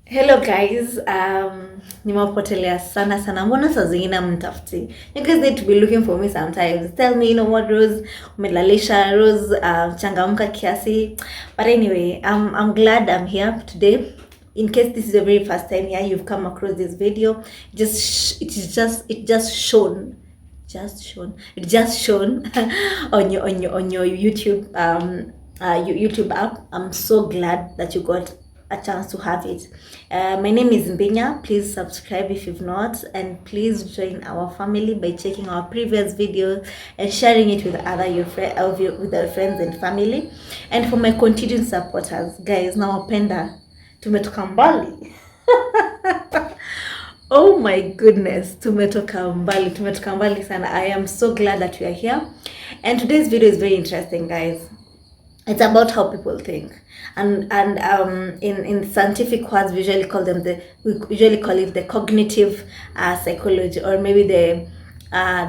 Hello guys, nimewapotelea sana. Mbona saa zingine mnitafuti? You guys need to be looking for me sometimes. Tell me, what, Rose, umelalisha, Rose, changamka kiasi. But anyway, I'm glad I'm here today. In case this is the very first time here you've come across this video, it just shown on your YouTube YouTube app. I'm so glad that you got a chance to have it. My name is Mbinya. Please subscribe if you've not, and please join our family by checking our previous videos and sharing it with with our friends and family. And for my continued supporters, guys, nawapenda, tumetoka mbali. Oh my goodness, tumetoka mbali sana. I am so glad that we are here, and today's video is very interesting, guys. It's about how people think, and in scientific words, we usually call it the cognitive psychology, or maybe the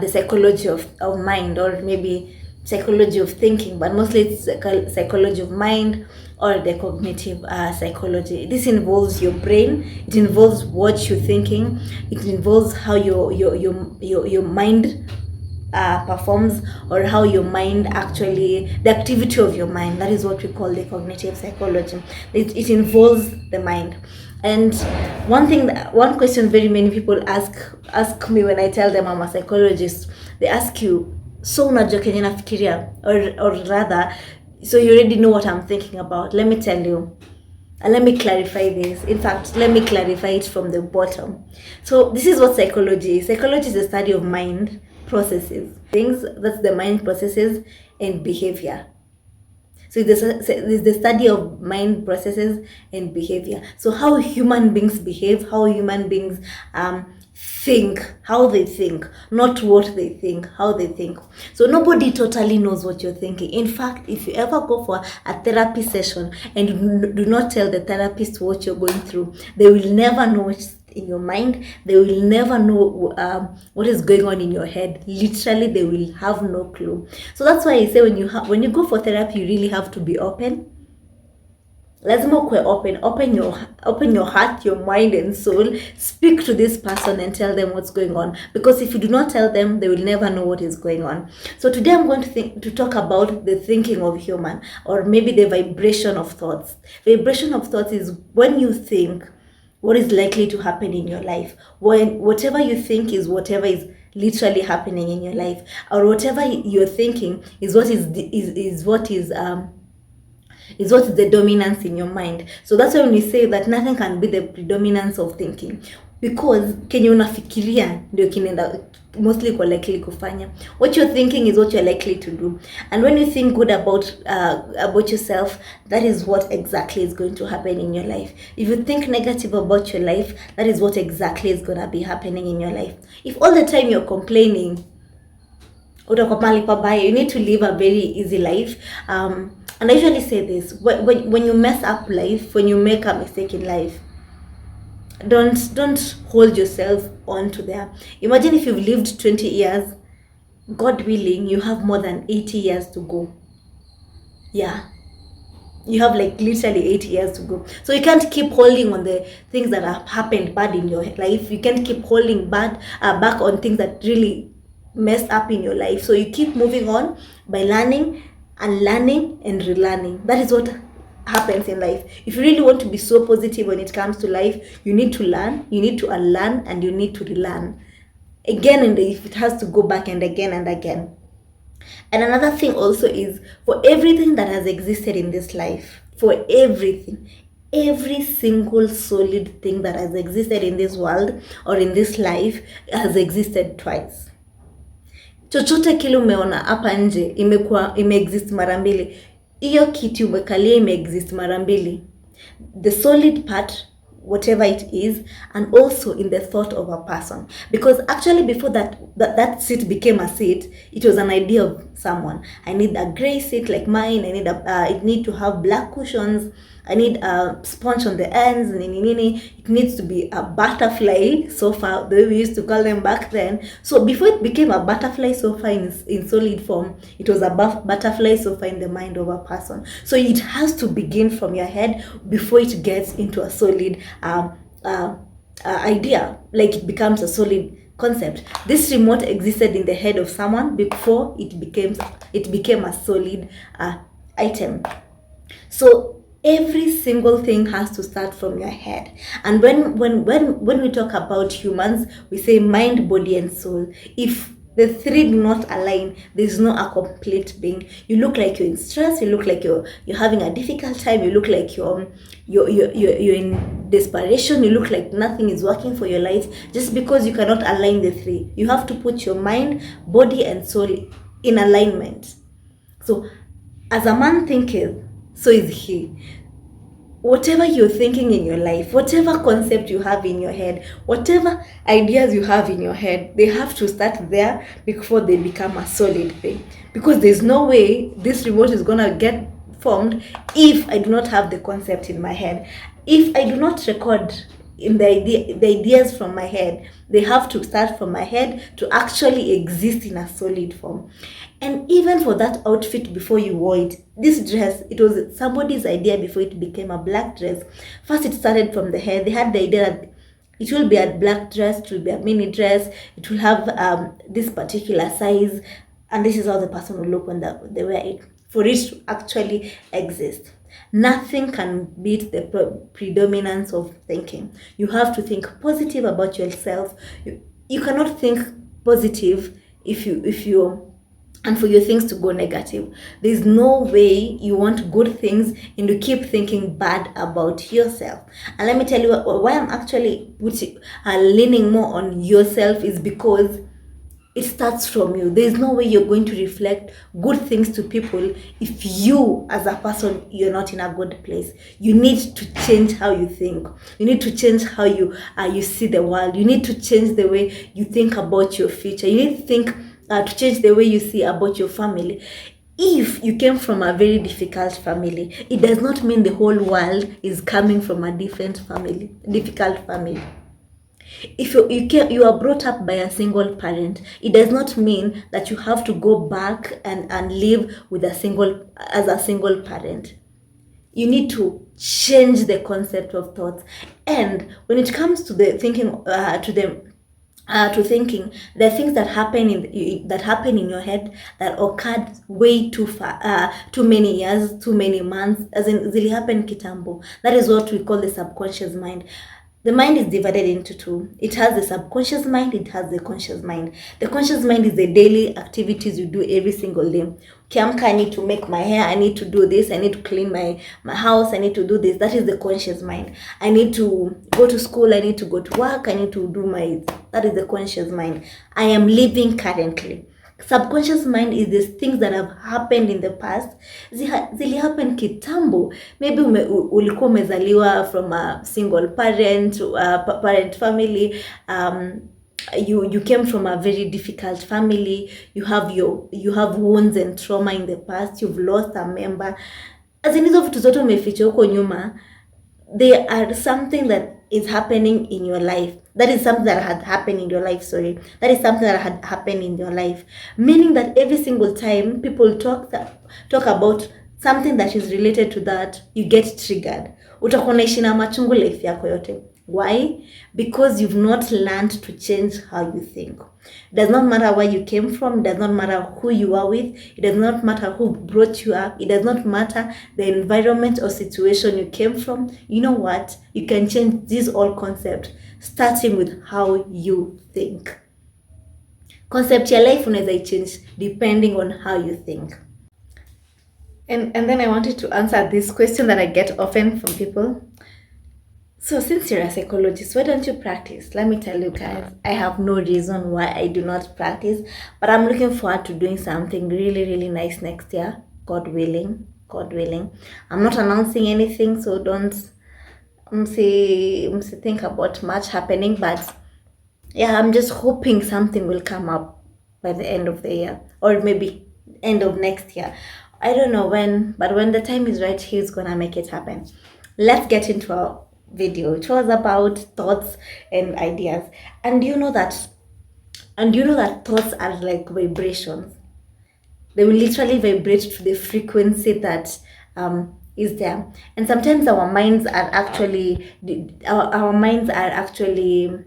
psychology of mind, or maybe psychology of thinking, but mostly it's psychology of mind, or the cognitive psychology. This involves your brain. It involves what you're thinking. It involves how your mind performs, or how your mind actually, the activity of your mind. That is what we call the cognitive psychology. It involves the mind. And one question very many people ask me when I tell them I'm a psychologist, they ask you, so unajua kenye nafikiria, or rather, so you already know what I'm thinking about. Let me tell you, and let me clarify this. In fact, let me clarify it from the bottom. So this is what psychology is. Psychology is the study of mind processes, things that's the mind processes and behavior. So it's the study of mind processes and behavior. So how human beings behave, how human beings think, how they think, not what they think, how they think. So nobody totally knows what you're thinking. In fact, if you ever go for a therapy session and you do not tell the therapist what you're going through, they will never know what's in your mind. They will never know what is going on in your head. Literally, they will have no clue. So that's why I say when you go for therapy, you really have to be open. Lazima ukwe open your heart, your mind and soul. Speak to this person and tell them what's going on, because if you do not tell them, they will never know what is going on. So today I'm going to talk about the thinking of human, or maybe the vibration of thoughts. Vibration of thoughts is when you think, what is likely to happen in your life. When whatever you think is whatever is literally happening in your life, or whatever you're thinking is what is the dominance in your mind. So that's why when we say that nothing can be the predominance of thinking, because kenye unafikiria ndio kinenda mostly kwa likely kufanya. What you're thinking is what you're likely to do, and when you think good about yourself, that is what exactly is going to happen in your life. If you think negative about your life, that is what exactly is going to be happening in your life. If all the time you're complaining, you need to live a very easy life. And I usually say this, when you mess up life, when you make a mistake in life, don't hold yourself on to there. Imagine if you've lived 20 years, God willing, you have more than 80 years to go. Yeah. You have like literally 8 years to go. So you can't keep holding on the things that have happened bad in your life. You can't keep holding back on things that really messed up in your life. So you keep moving on by learning and learning and relearning. That is what happens in life. If you really want to be so positive when it comes to life, you need to learn, you need to unlearn, and you need to relearn again, and if it has to go back and again and again. And another thing also is, for everything that has existed in this life, for everything, every single solid thing that has existed in this world or in this life has existed twice. Chochote kile umeona hapa nje imeexist mara mbili. Hiyo kitu umekalia imeexist mara mbili. The solid part, whatever it is, and also in the thought of a person. Because actually before that seat became a seat, it was an idea of someone. I need a gray seat like mine. I need it need to have black cushions. I need a sponge on the ends, nini nini. It needs to be a butterfly sofa, the way we used to call them back then. So before it became a butterfly sofa in solid form, it was a butterfly sofa in the mind of a person. So it has to begin from your head before it gets into a solid idea, like it becomes a solid concept. This remote existed in the head of someone before it became a solid item. So every single thing has to start from your head. And when we talk about humans, we say mind, body, and soul. If the three do not align, there's no a complete being. You look like you're in stress, you look like you're having a difficult time, you look like you're in desperation, you look like nothing is working for your life, just because you cannot align the three. You have to put your mind, body, and soul in alignment. So as a man thinketh, so is he. Whatever you're thinking in your life, whatever concept you have in your head, whatever ideas you have in your head, they have to start there before they become a solid thing. Because there's no way this remote is gonna get formed if I do not have the concept in my head. If I do not record in the ideas from my head, they have to start from my head to actually exist in a solid form. And even for that outfit, before you wore it, this dress, it was somebody's idea before it became a black dress. First, it started from the head. They had the idea that it will be a black dress, it will be a mini dress, it will have this particular size, and this is how the person will look when they wear it, for it to actually exist. Nothing can beat the predominance of thinking. You have to think positive about yourself. You cannot think positive if you and for your things to go negative. There's no way you want good things and you keep thinking bad about yourself. And let me tell you why I'm actually leaning more on yourself is because it starts from you. There's no way you're going to reflect good things to people if you as a person, you're not in a good place. You need to change how you think. You need to change how you see the world. You need to change the way you think about your future. You need to think to change the way you see about your family. If you came from a very difficult family, it does not mean the whole world is coming from a difficult family. If you are brought up by a single parent, it does not mean that you have to go back and live with as a single parent. You need to change the concept of thoughts. And when it comes to the thinking, to thinking, there are things that happen in your head that occurred way too far, too many years, too many months, as in zili happen kitambo. That is what we call the subconscious mind. The mind is divided into two. It has the subconscious mind, it has the conscious mind. The conscious mind is the daily activities you do every single day. Kiamka, I need to make my hair, I need to do this, I need to clean my house, I need to do this. That is the conscious mind. I need to go to school, I need to go to work, I need to do that is the conscious mind. I am living currently. Subconscious mind is these things that have happened in the past. Zili happen kitambo. Maybe ulikuwa umezaliwa from a single parent family. You came from a very difficult family. You have wounds and trauma in the past. You've lost a member. As in hizo vitu zote umeficha huko nyuma, they are something that is happening in your life. That is something that had happened in your life, That is something that had happened in your life. Meaning that every single time people talk about something that is related to that, you get triggered. Utakuwa unaishi na machungu life yako yote. Why? Because you've not learned to change how you think. It does not matter where you came from. It does not matter who you are with. It does not matter who brought you up. It does not matter the environment or situation you came from. You know what? You can change this whole concept starting with how you think. Concept your life unaweza change depending on how you think. And then I wanted to answer this question that I get often from people. So since you're a psychologist, why don't you practice? Let me tell you guys, I have no reason why I do not practice, but I'm looking forward to doing something really, really nice next year, God willing. I'm not announcing anything, so don't think about much happening, but yeah, I'm just hoping something will come up by the end of the year, or maybe end of next year. I don't know when, but when the time is right, he's gonna make it happen. let's get into our video. It was about thoughts and ideas. And you know that thoughts are like vibrations. They will literally vibrate to the frequency that is there. And sometimes our minds are actually our minds are actually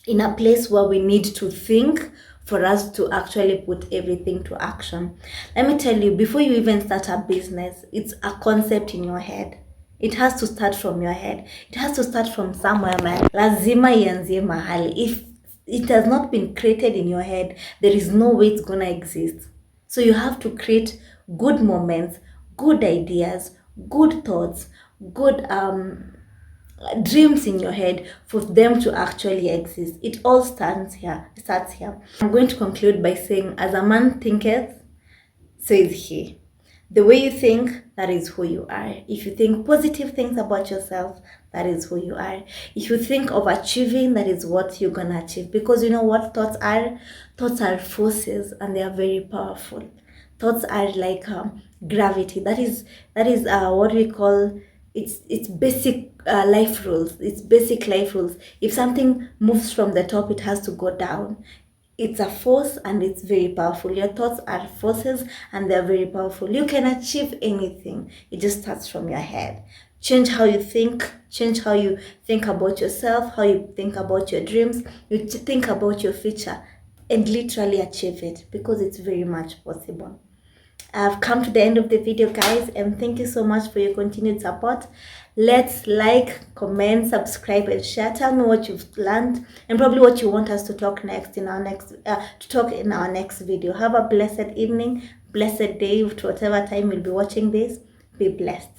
in a place where we need to think for us to actually put everything to action. Let me tell you, before you even start a business, it's a concept in your head. It has to start from your head. It has to start from somewhere, man. Lazima ianzie mahali. If it has not been created in your head, there is no way it's gonna exist. So you have to create good moments, good ideas, good thoughts, good dreams in your head for them to actually exist. It all starts here. I'm going to conclude by saying, as a man thinketh, so is he. The way you think, that is who you are. If you think positive things about yourself, that is who you are. If you think of achieving, that is what you're gonna achieve. Because you know what thoughts are? Thoughts are forces, and they are very powerful. Thoughts are like gravity. That is what we call, it's basic life rules. It's basic life rules. If something moves from the top, it has to go down. It's a force and it's very powerful. Your thoughts are forces and they're very powerful. You can achieve anything. It just starts from your head. Change how you think. Change how you think about yourself, how you think about your dreams. You think about your future and literally achieve it, because it's very much possible. I've come to the end of the video, guys, and thank you so much for your continued support. Let's like, comment, subscribe, and share. Tell me what you've learned and probably what you want us to talk next in our next video. Have a blessed evening, blessed day, to whatever time you'll be watching this. Be blessed.